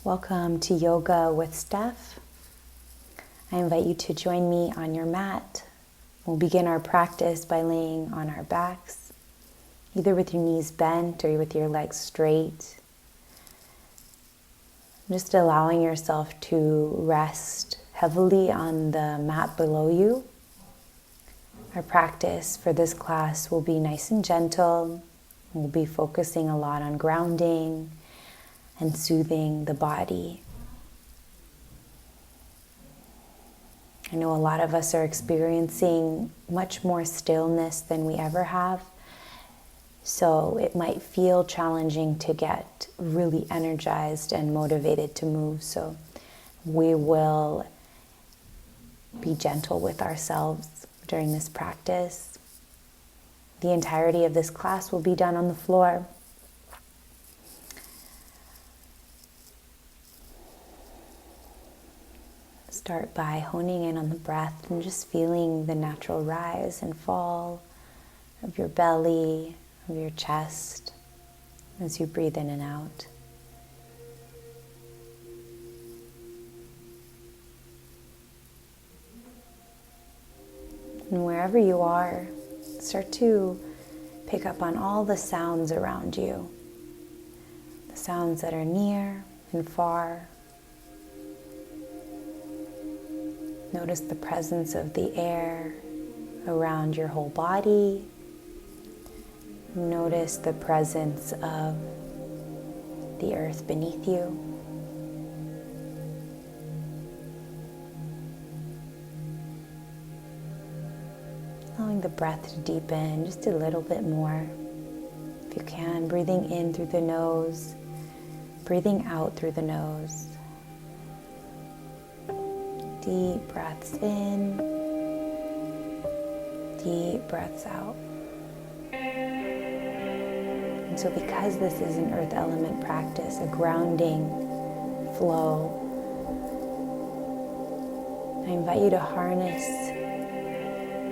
Welcome to Yoga with Steph. I invite you to join me on your mat. We'll begin our practice by laying on our backs, either with your knees bent or with your legs straight. Just allowing yourself to rest heavily on the mat below you. Our practice for this class will be nice and gentle. We'll be focusing a lot on grounding and soothing the body. I know a lot of us are experiencing much more stillness than we ever have, so it might feel challenging to get really energized and motivated to move. So we will be gentle with ourselves during this practice. The entirety of this class will be done on the floor. Start by honing in on the breath and just feeling the natural rise and fall of your belly, of your chest, as you breathe in and out. And wherever you are, start to pick up on all the sounds around you, the sounds that are near and far. Notice the presence of the air around your whole body. Notice the presence of the earth beneath you. Allowing the breath to deepen just a little bit more. If you can, breathing in through the nose, breathing out through the nose. Deep breaths in, deep breaths out. And so because this is an earth element practice, a grounding flow, I invite you to harness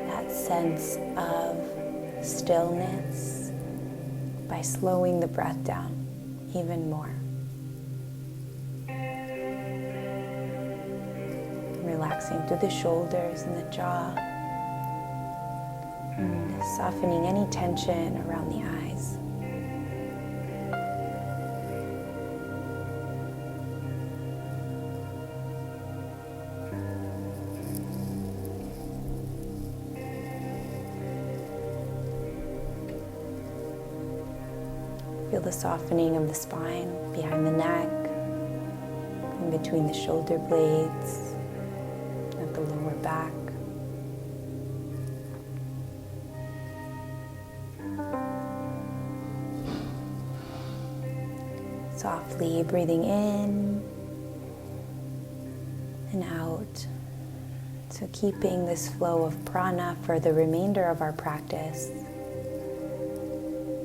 that sense of stillness by slowing the breath down even more. Relaxing through the shoulders and the jaw, and softening any tension around the eyes. Feel the softening of the spine behind the neck, in between the shoulder blades, the lower back. Softly breathing in and out. So keeping this flow of prana for the remainder of our practice.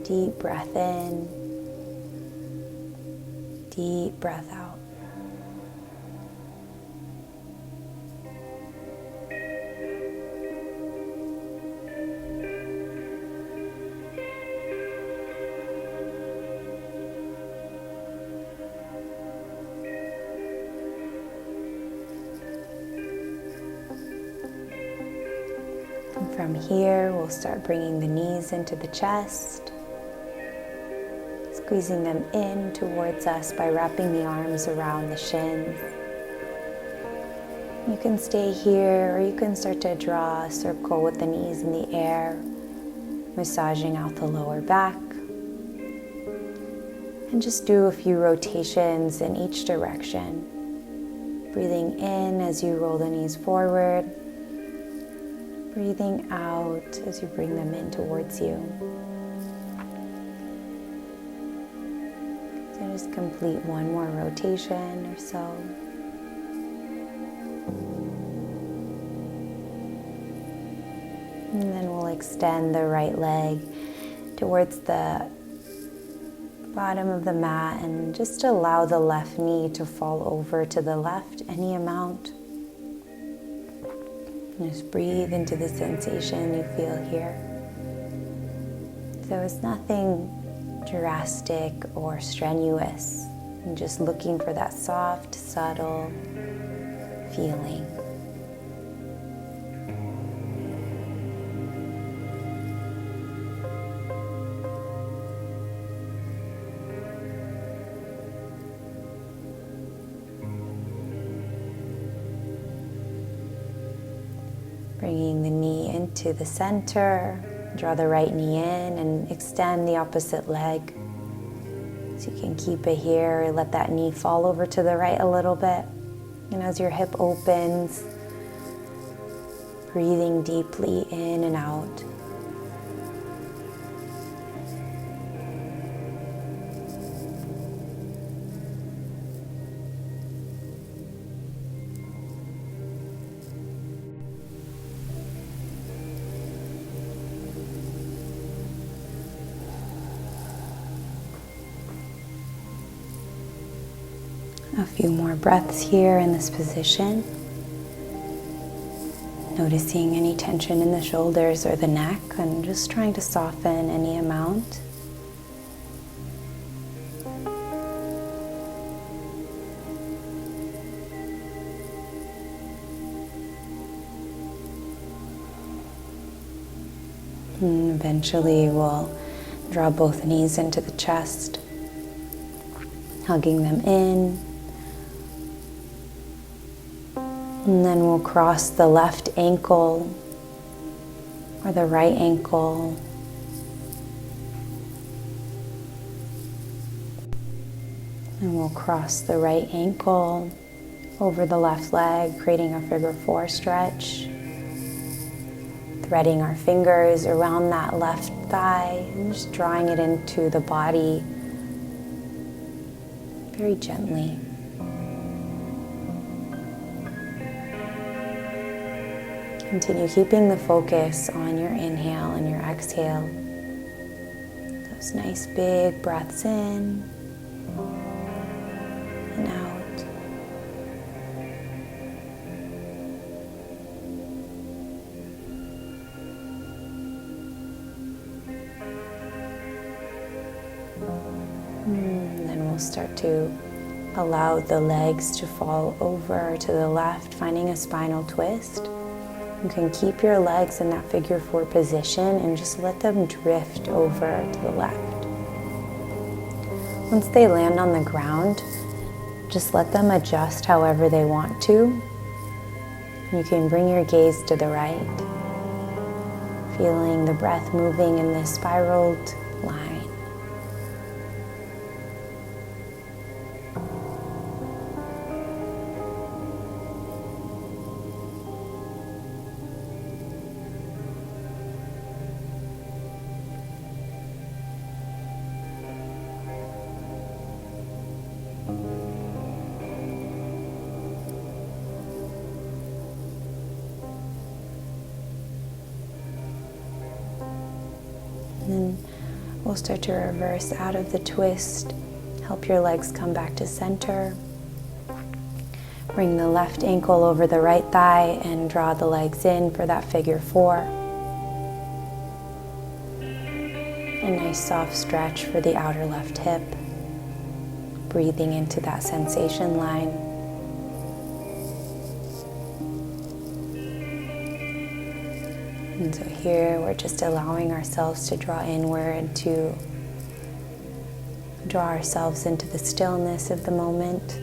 Deep breath in, deep breath out. From here, we'll start bringing the knees into the chest, squeezing them in towards us by wrapping the arms around the shins. You can stay here, or you can start to draw a circle with the knees in the air, massaging out the lower back. And just do a few rotations in each direction. Breathing in as you roll the knees forward. Breathing out as you bring them in towards you. So just complete one more rotation or so. And then we'll extend the right leg towards the bottom of the mat and just allow the left knee to fall over to the left any amount. Just breathe into the sensation you feel here. So it's nothing drastic or strenuous. And just looking for that soft, subtle feeling. Bringing the knee into the center, draw the right knee in and extend the opposite leg. So you can keep it here, let that knee fall over to the right a little bit. And as your hip opens, breathing deeply in and out. A few more breaths here in this position. Noticing any tension in the shoulders or the neck and just trying to soften any amount. And eventually we'll draw both knees into the chest, hugging them in. And then we'll cross the left ankle or the right ankle. And we'll cross the right ankle over the left leg, creating a figure four stretch. Threading our fingers around that left thigh and just drawing it into the body very gently. Continue keeping the focus on your inhale and your exhale. Those nice big breaths in and out. And then we'll start to allow the legs to fall over to the left, finding a spinal twist. You can keep your legs in that figure four position and just let them drift over to the left. Once they land on the ground, just let them adjust however they want to. You can bring your gaze to the right, feeling the breath moving in this spiraled line. And then we'll start to reverse out of the twist. Help your legs come back to center. Bring the left ankle over the right thigh and draw the legs in for that figure four. A nice soft stretch for the outer left hip. Breathing into that sensation line. And so here we're just allowing ourselves to draw inward, to draw ourselves into the stillness of the moment.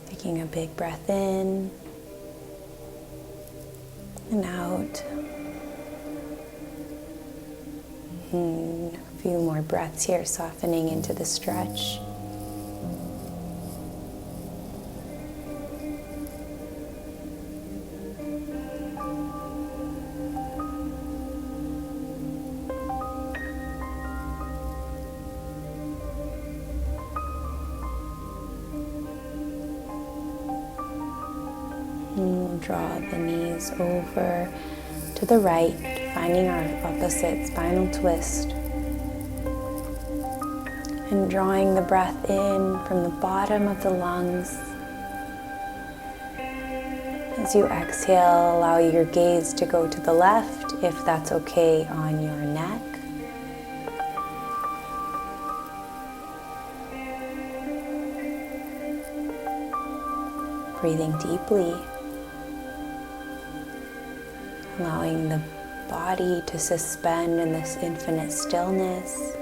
Taking a big breath in and out. And a few more breaths here, softening into the stretch. We'll draw the knees over to the right, finding our opposite spinal twist. And drawing the breath in from the bottom of the lungs. As you exhale, allow your gaze to go to the left, if that's okay, on your neck. Breathing deeply, allowing the body to suspend in this infinite stillness.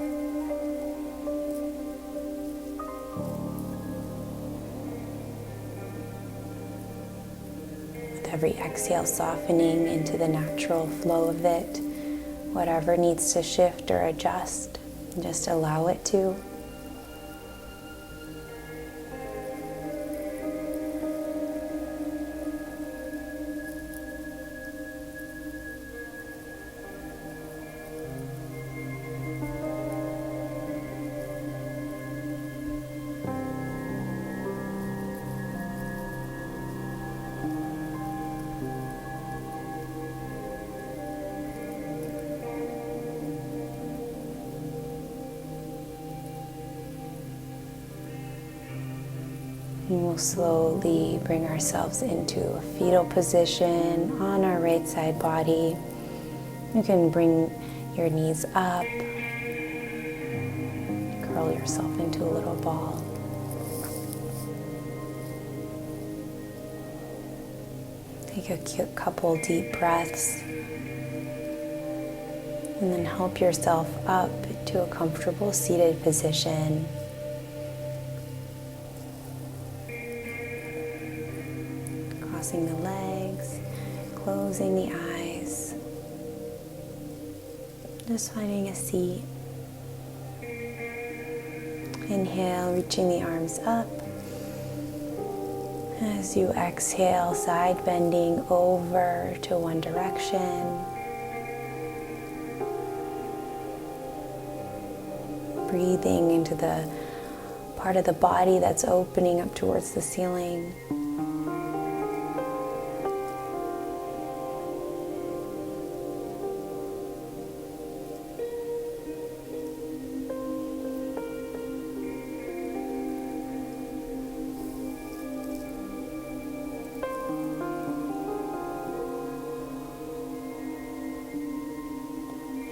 Every exhale softening into the natural flow of it. Whatever needs to shift or adjust, just allow it to. And we'll slowly bring ourselves into a fetal position on our right side body. You can bring your knees up, curl yourself into a little ball. Take a couple deep breaths, and then help yourself up to a comfortable seated position. Crossing the legs, closing the eyes, just finding a seat. Inhale, reaching the arms up. As you exhale, side bending over to one direction. Breathing into the part of the body that's opening up towards the ceiling.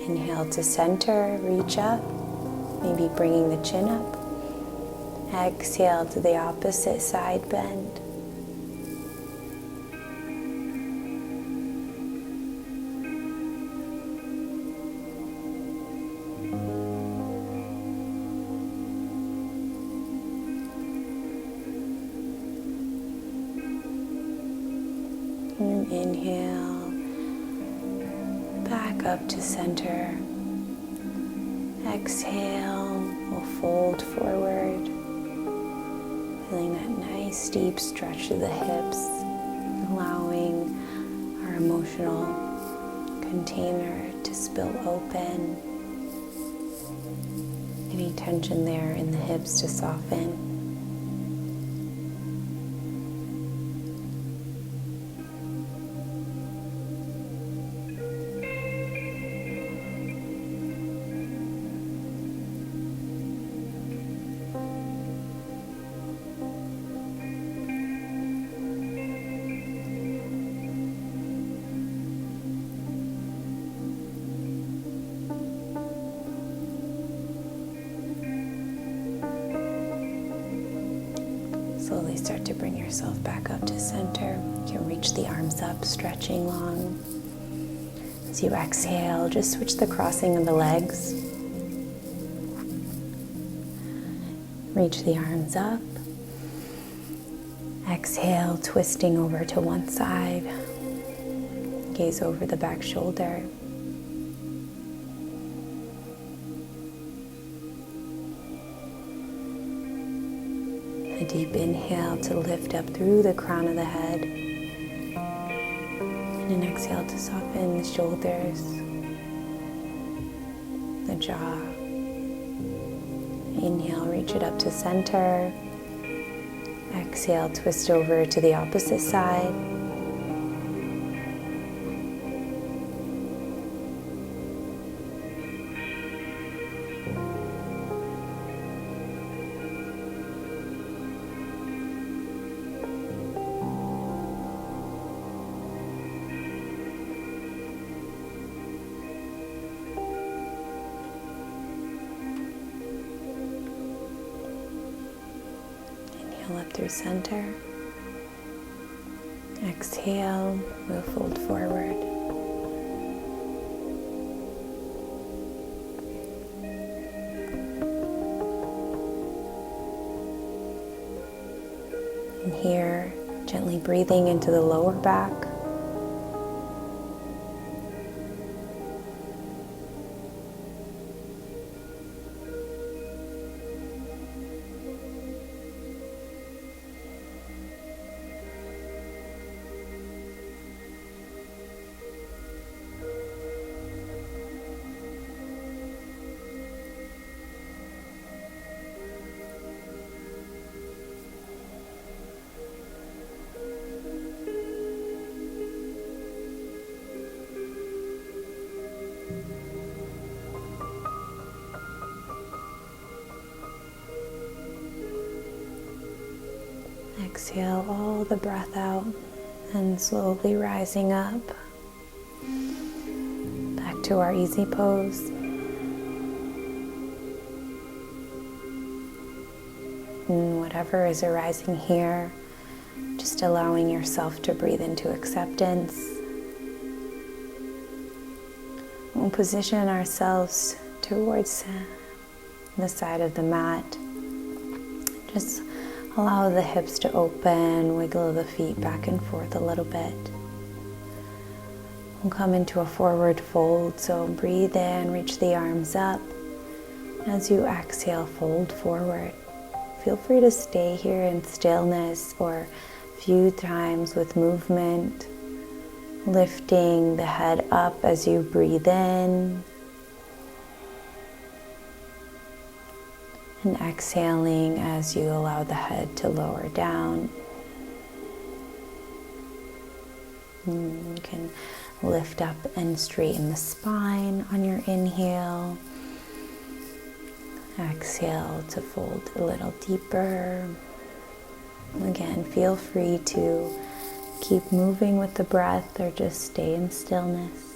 Inhale to center, reach up, maybe bringing the chin up. Exhale to the opposite side bend. And inhale. Back up to center. Exhale, we'll fold forward. Feeling that nice deep stretch of the hips, allowing our emotional container to spill open. Any tension there in the hips to soften. Slowly start to bring yourself back up to center. You can reach the arms up, stretching long. As you exhale, just switch the crossing of the legs. Reach the arms up. Exhale, twisting over to one side. Gaze over the back shoulder. A deep inhale to lift up through the crown of the head. And an exhale to soften the shoulders, the jaw. Inhale, reach it up to center. Exhale, twist over to the opposite side. Inhale up through center. Exhale, we'll fold forward. And here, gently breathing into the lower back. Exhale all the breath out and slowly rising up back to our easy pose. And whatever is arising here, just allowing yourself to breathe into acceptance. We'll position ourselves towards the side of the mat. Just allow the hips to open, wiggle the feet back and forth a little bit. We'll come into a forward fold, so breathe in, reach the arms up. As you exhale, fold forward. Feel free to stay here in stillness or a few times with movement, lifting the head up as you breathe in. And exhaling as you allow the head to lower down. You can lift up and straighten the spine on your inhale. Exhale to fold a little deeper. Again, feel free to keep moving with the breath or just stay in stillness.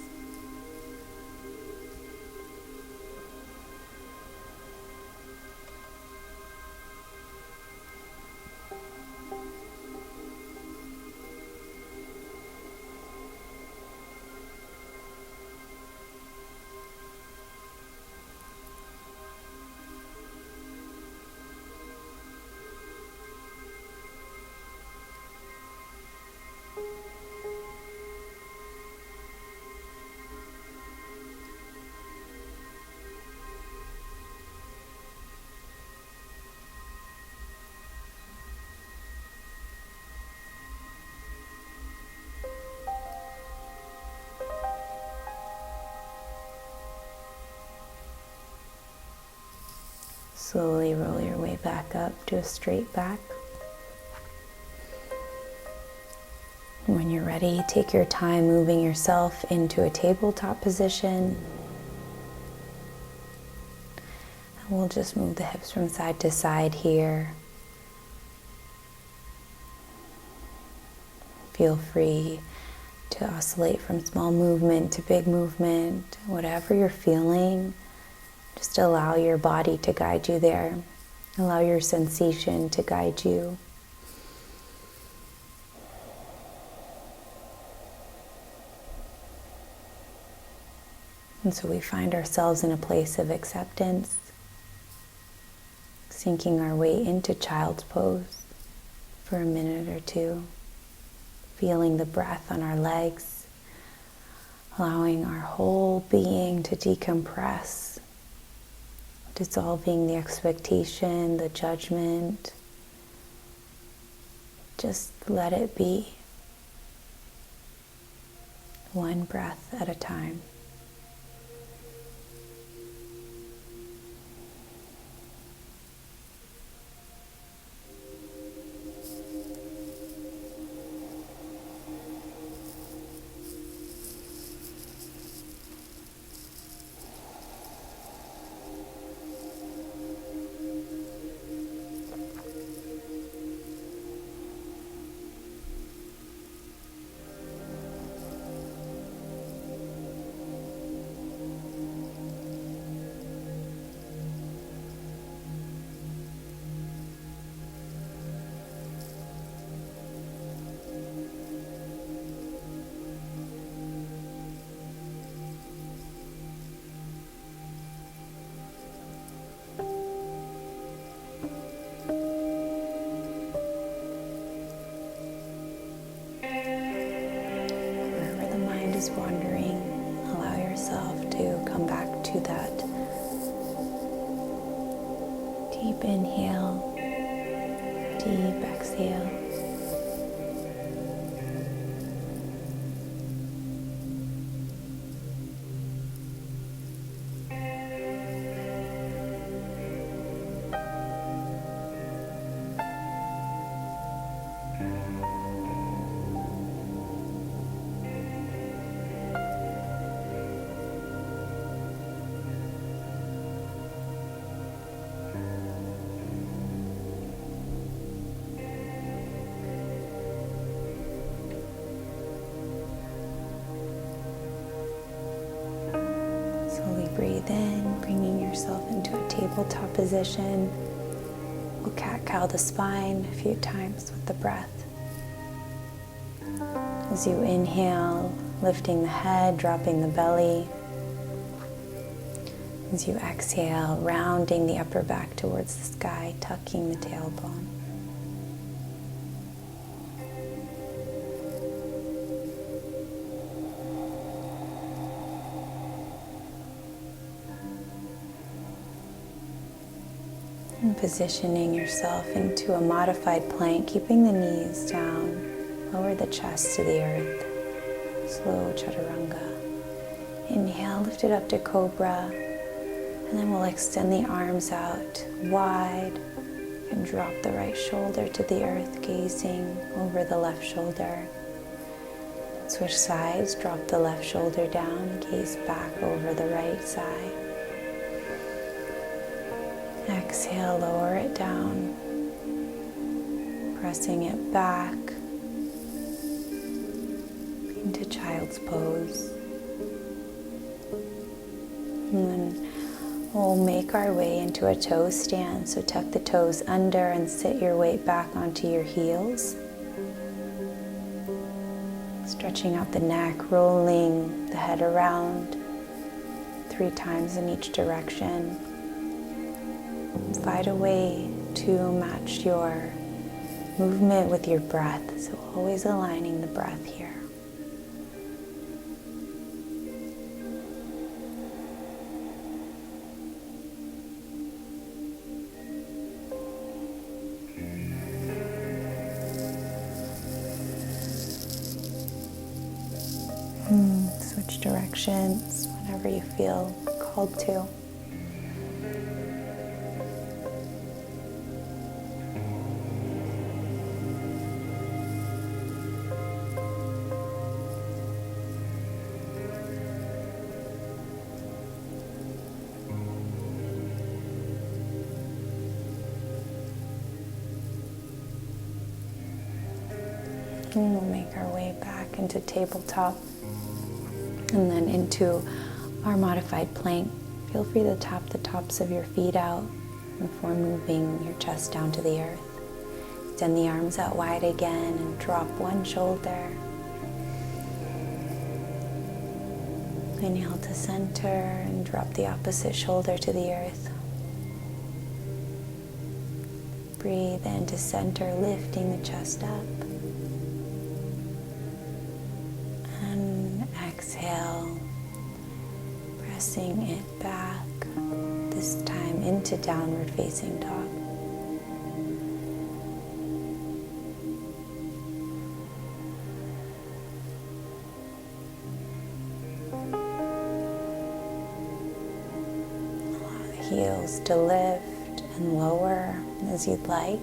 Slowly roll your way back up to a straight back. When you're ready, take your time moving yourself into a tabletop position. And we'll just move the hips from side to side here. Feel free to oscillate from small movement to big movement, whatever you're feeling. Just allow your body to guide you there. Allow your sensation to guide you. And so we find ourselves in a place of acceptance, sinking our way into child's pose for a minute or two, feeling the breath on our legs, allowing our whole being to decompress, dissolving the expectation, the judgment. Just let it be, one breath at a time. thoughts wandering, allow yourself to come back to that deep inhale, deep exhale. Slowly breathe in, bringing yourself into a tabletop position. We'll cat-cow the spine a few times with the breath. As you inhale, lifting the head, dropping the belly. As you exhale, rounding the upper back towards the sky, tucking the tailbone. And positioning yourself into a modified plank, keeping the knees down, lower the chest to the earth. Slow chaturanga. Inhale, lift it up to cobra, and then we'll extend the arms out wide and drop the right shoulder to the earth, gazing over the left shoulder. Switch sides, drop the left shoulder down, gaze back over the right side. Exhale, lower it down, pressing it back into child's pose. And then we'll make our way into a toe stand. So tuck the toes under and sit your weight back onto your heels. Stretching out the neck, rolling the head around 3 times in each direction. Find a way to match your movement with your breath, so always aligning the breath here. Switch directions whenever you feel called to. And we'll make our way back into tabletop and then into our modified plank. Feel free to tap the tops of your feet out before moving your chest down to the earth. Extend the arms out wide again and drop one shoulder. Inhale to center and drop the opposite shoulder to the earth. Breathe into center, lifting the chest up. Exhale, pressing it back, this time into downward facing dog. Allow the heels to lift and lower as you'd like.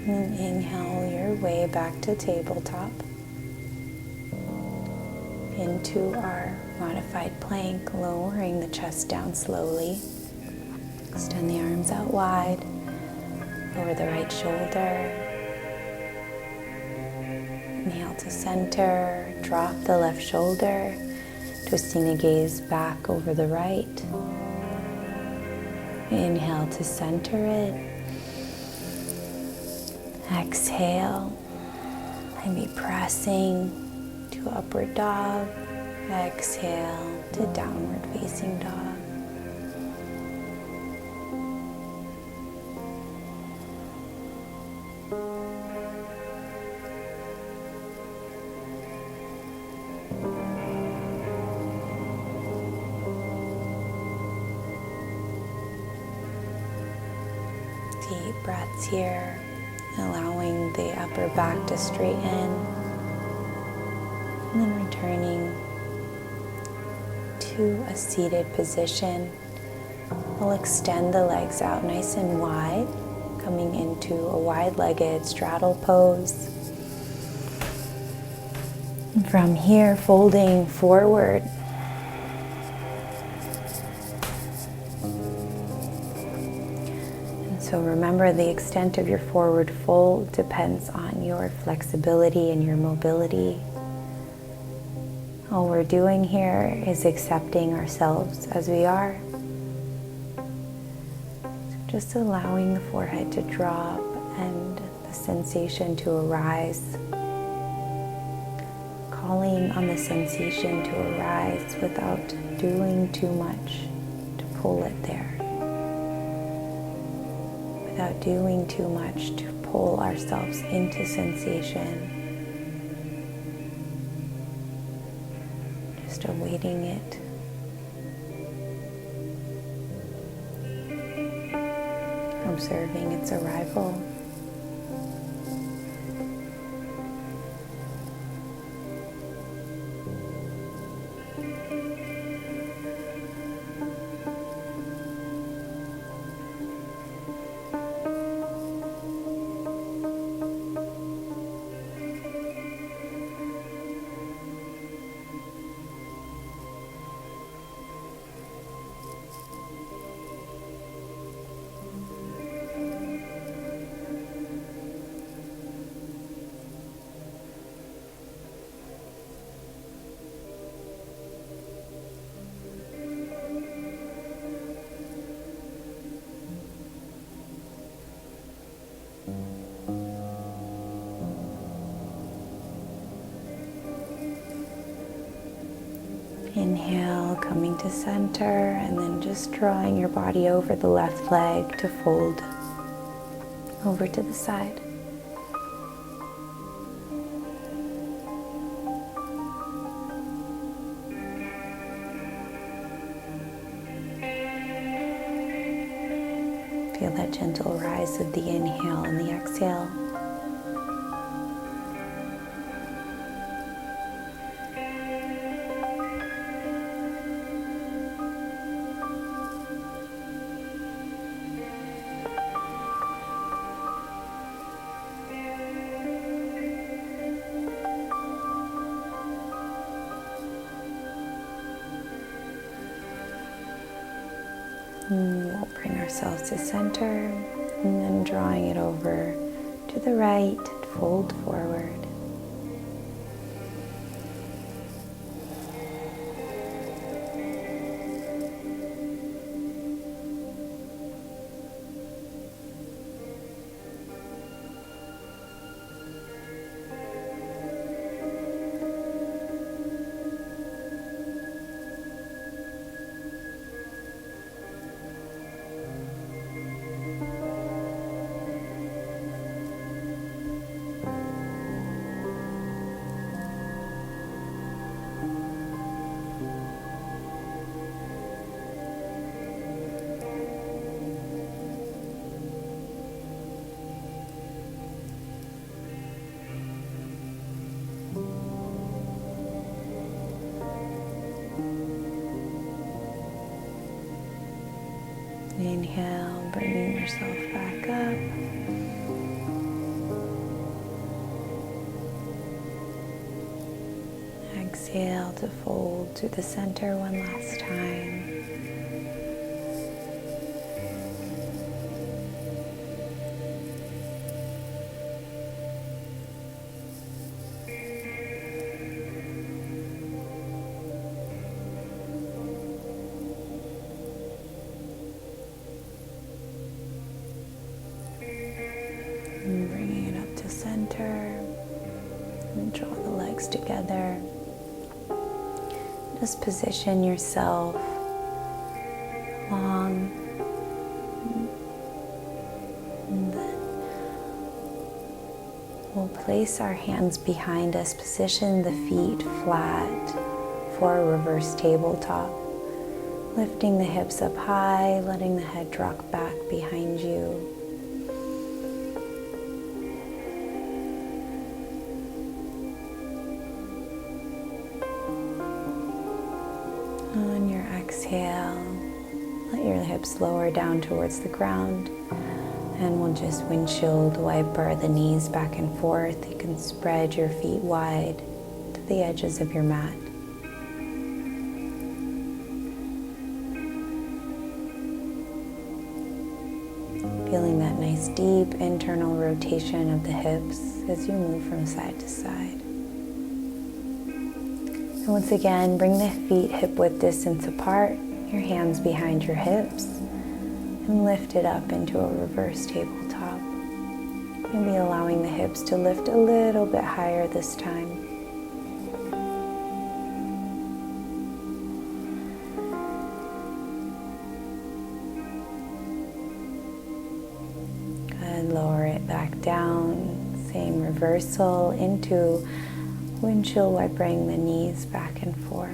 And inhale your way back to tabletop, into our modified plank, lowering the chest down slowly. Extend the arms out wide, lower the right shoulder. Inhale to center, drop the left shoulder to twisting the gaze back over the right. Inhale to center it. Exhale. Maybe pressing to upward dog. Exhale to downward facing dog. Deep breaths here, allowing the upper back to straighten, and then returning to a seated position. We'll extend the legs out nice and wide, coming into a wide-legged straddle pose. And from here, folding forward. So remember, the extent of your forward fold depends on your flexibility and your mobility. All we're doing here is accepting ourselves as we are. So just allowing the forehead to drop and the sensation to arise. Calling on the sensation to arise without doing too much to pull it there. Without doing too much to pull ourselves into sensation. Just awaiting it. Observing its arrival. Inhale, coming to center, and then just drawing your body over the left leg to fold over to the side. Feel that gentle rise of the inhale and the exhale. We'll bring ourselves to center and then drawing it over to the right, fold forward. Inhale, bringing yourself back up. Exhale to fold to the center one last time. legs together. Just position yourself long, and then we'll place our hands behind us, position the feet flat for a reverse tabletop, lifting the hips up high, letting the head drop back behind you. On your exhale, let your hips lower down towards the ground, and we'll just windshield wiper the knees back and forth. You can spread your feet wide to the edges of your mat. Feeling that nice deep internal rotation of the hips as you move from side to side. And once again, bring the feet hip-width distance apart, your hands behind your hips, and lift it up into a reverse tabletop. Maybe allowing the hips to lift a little bit higher this time. Good, lower it back down. Same reversal into windshield wipering the knees back and forth.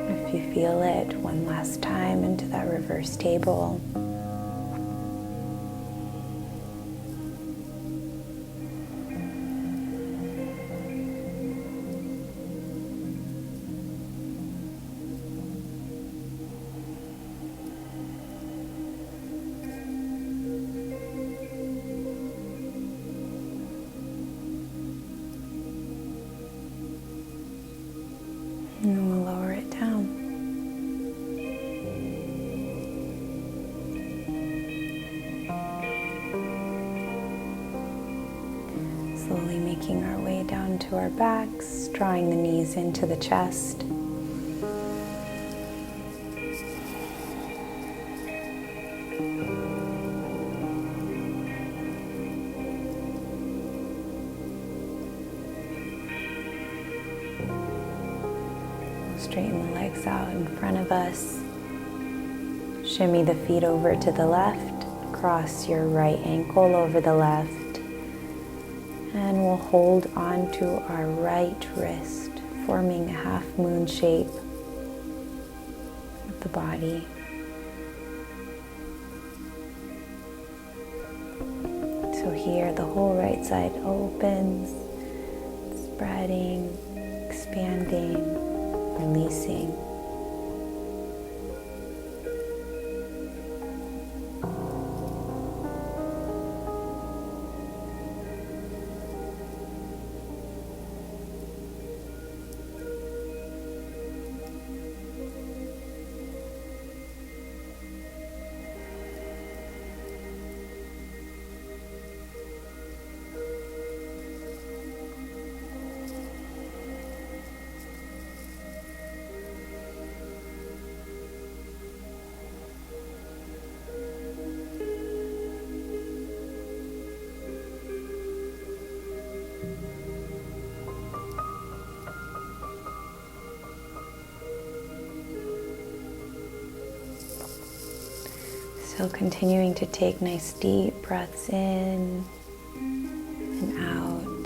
If you feel it, one last time into that reverse table. And we'll lower it down. Slowly making our way down to our backs, drawing the knees into the chest. Straighten the legs out in front of us. Shimmy the feet over to the left. Cross your right ankle over the left. And we'll hold on to our right wrist, forming a half moon shape with the body. So here the whole right side opens, spreading, expanding, releasing. So continuing to take nice deep breaths in and out.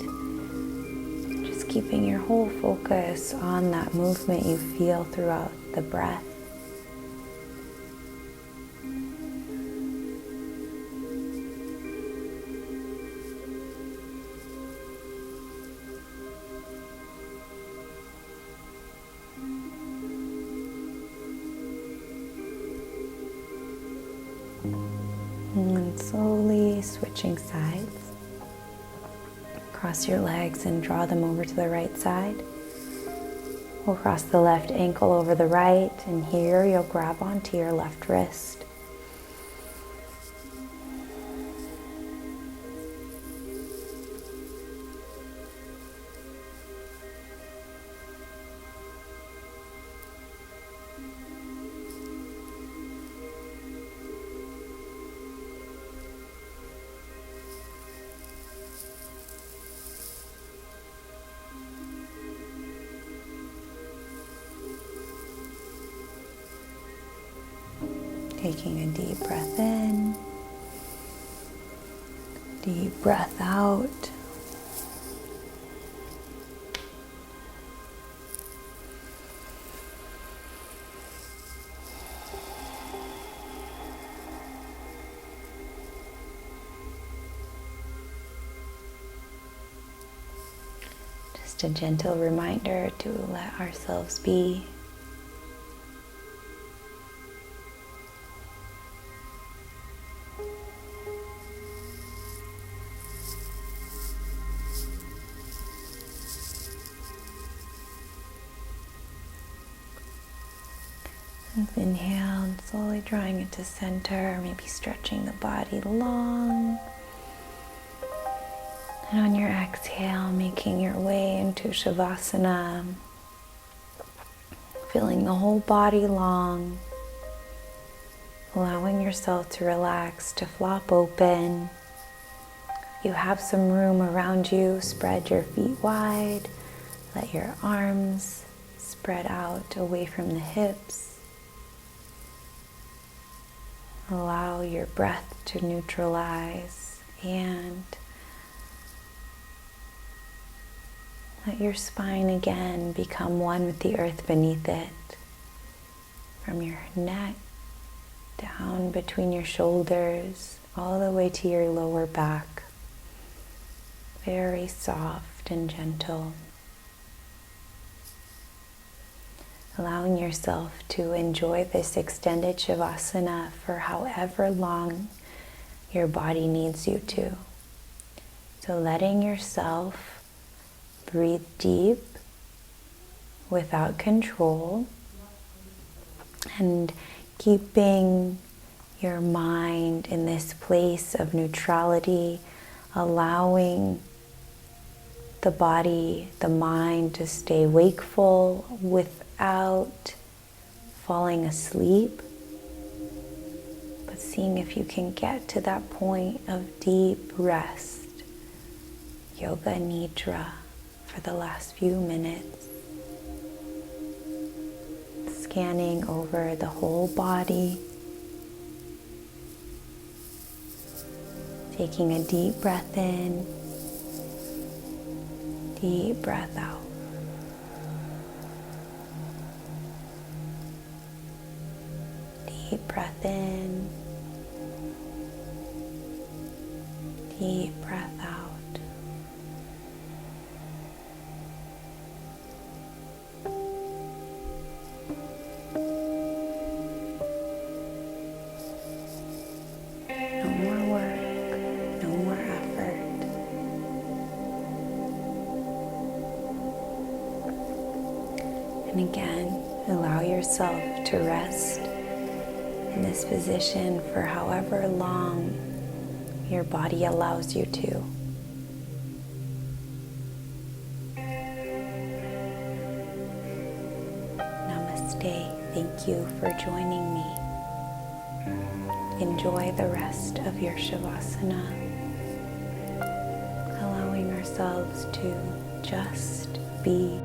Just keeping your whole focus on that movement you feel throughout the breath. And then slowly switching sides. Cross your legs and draw them over to the right side. We'll cross the left ankle over the right, and here you'll grab onto your left wrist. Taking a deep breath in, deep breath out. Just a gentle reminder to let ourselves be. Inhale, and slowly drawing it to center, maybe stretching the body long. And on your exhale, making your way into savasana, feeling the whole body long, allowing yourself to relax, to flop open. If you have some room around you, spread your feet wide, let your arms spread out away from the hips. Allow your breath to neutralize and let your spine again become one with the earth beneath it. From your neck down between your shoulders all the way to your lower back. Very soft and gentle. Allowing yourself to enjoy this extended shavasana for however long your body needs you to. So letting yourself breathe deep without control and keeping your mind in this place of neutrality, allowing the body, the mind to stay wakeful without falling asleep, but seeing if you can get to that point of deep rest, yoga nidra, for the last few minutes. Scanning over the whole body, taking a deep breath in, deep breath out. Deep breath in, deep breath out. No more work, no more effort. And again, allow yourself to rest in this position for however long your body allows you to. Namaste. Thank you for joining me. Enjoy the rest of your shavasana, allowing ourselves to just be.